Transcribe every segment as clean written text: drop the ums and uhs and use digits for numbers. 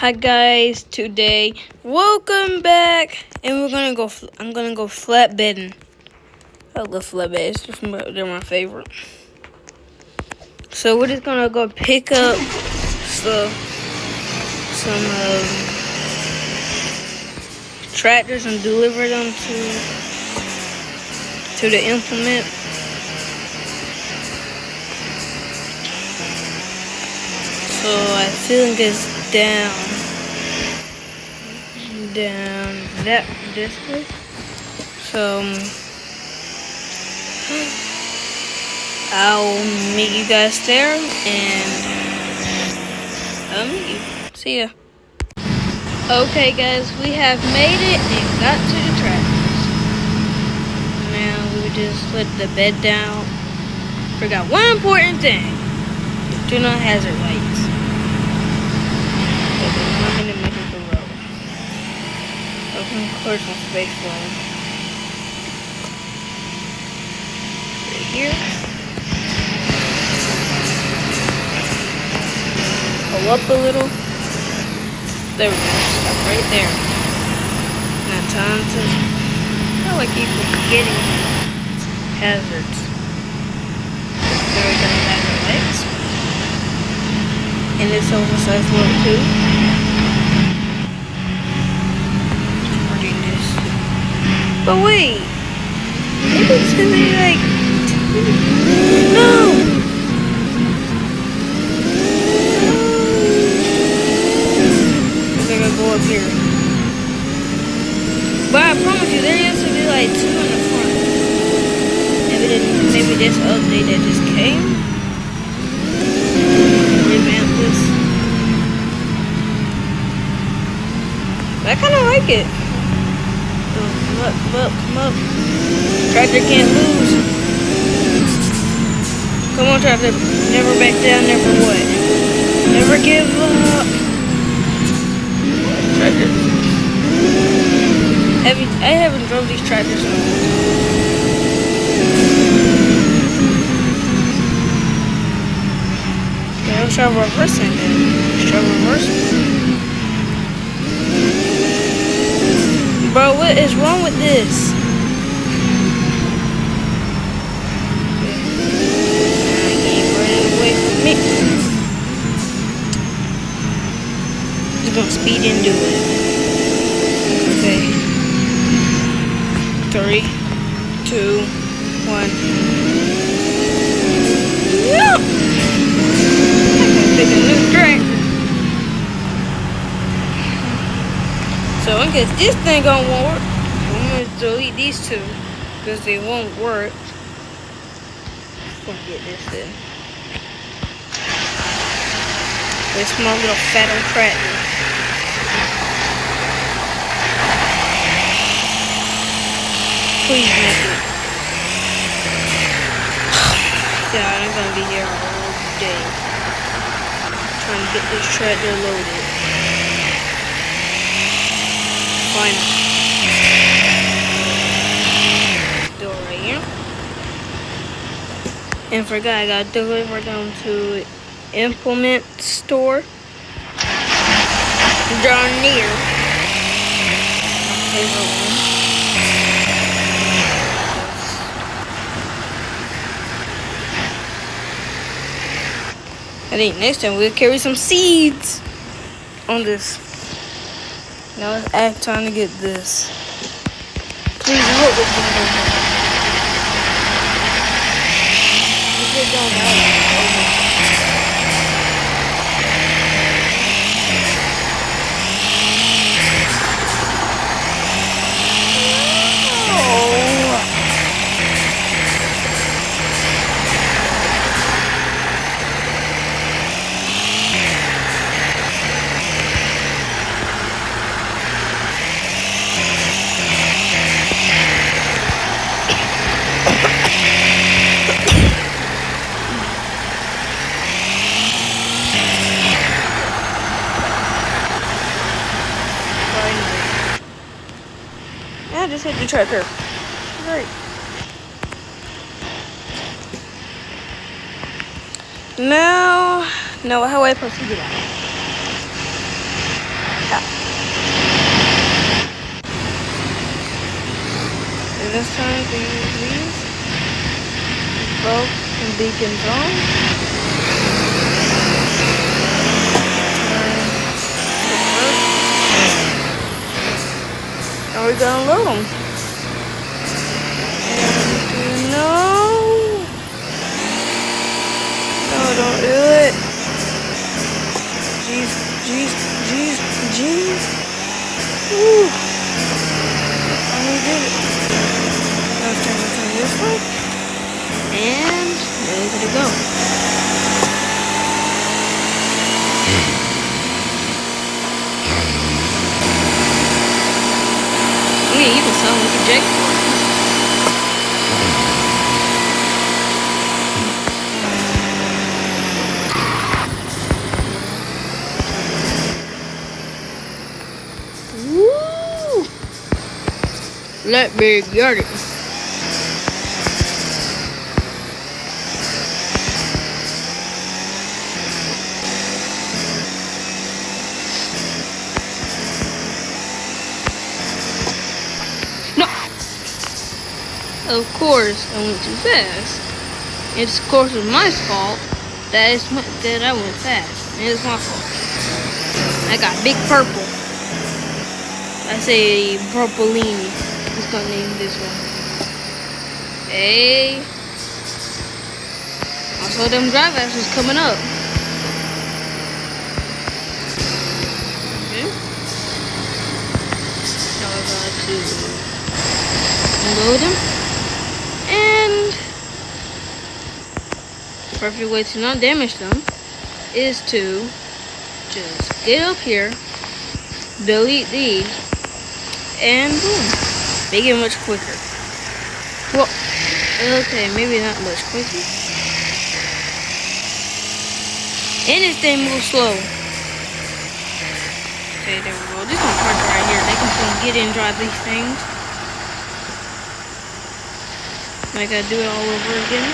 Hi guys, today welcome back, and I'm gonna go flatbedding. I love flatbeds; they're my favorite. So we're just gonna go pick up some tractors and deliver them to the implement. So I think it's down this way. So I'll meet you guys there, and I'll meet you. See ya. Okay, guys, we have made it and got to the tractors. Now we just put the bed down. Forgot one important thing: do not hazard lights. Okay, 1 minute make it the road. Open course on space one. Right here. Go up a little. There we go. Stop right there. Now time to. Oh, I keep forgetting hazards. There we go. Hazard lights. And this oversized load too. Starting this. But wait. It's gonna be like. No! Go up here. But I promise you, there used to be like 2 in the front. Maybe this update that just came. Revamp this. But I kind of like it. So come up. Tractor can't lose. Come on, tractor. Never back down, never what? Never give up. Tractors. I haven't drove these tractors in a long time. Okay, let's try reversing then. Let's try reversing. Bro, what is wrong with this? Keep running away from me. Just gonna speed into it. Okay. 3, 2, 1. No! I'm gonna pick a new tractor. So in case this thing don't work, I'm gonna delete these two because they won't work. I'm gonna get this in. This small little fat old tractor. Please make it. God, I'm gonna be here all day trying to get this tractor loaded. Finally. Door right here. And forgot I gotta deliver them to implement store. Draw near. My favorite one. I think next time we'll carry some seeds on this. Now it's act time to get this. Please hope it can go. If it don't matter. I just hit the tractor. Great. Now, how am I supposed to get out? Ha. And this time to use these. Both and beacons on. And we're gonna load them. And no, don't do it. Jeez. Woo. We did it. Let's turn this way. And there we go. You can sound like a Jake. Woo! Let me get it. Of course, I went too fast. It's of course my fault that I went fast. It's my fault. I got big purple. I say 𝕗𝕚𝕚𝕚𝕚𝕚𝕚. Let's go name this one. Hey. I saw them drive was coming up. Okay. Now we're going to load them. And perfect way to not damage them is to just get up here, delete these, and boom, they get much quicker. Well, okay, maybe not much quicker. And this thing moves slow. Okay, there we go. This one part right here, they can come get in and drive these things. I gotta do it all over again.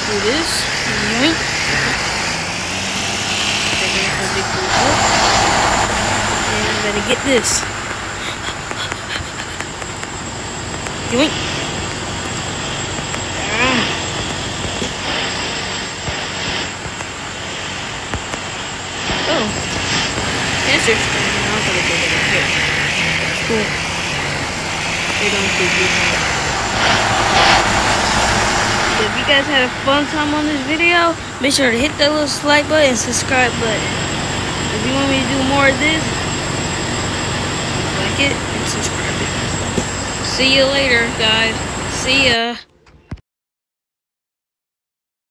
Do this. Yoink. And I better get this. Yoink. Oh. That's interesting. Cool. They don't do this. So if you guys had a fun time on this video, make sure to hit that little like button and subscribe button. If you want me to do more of this, like it and subscribe it. See you later, guys. See ya.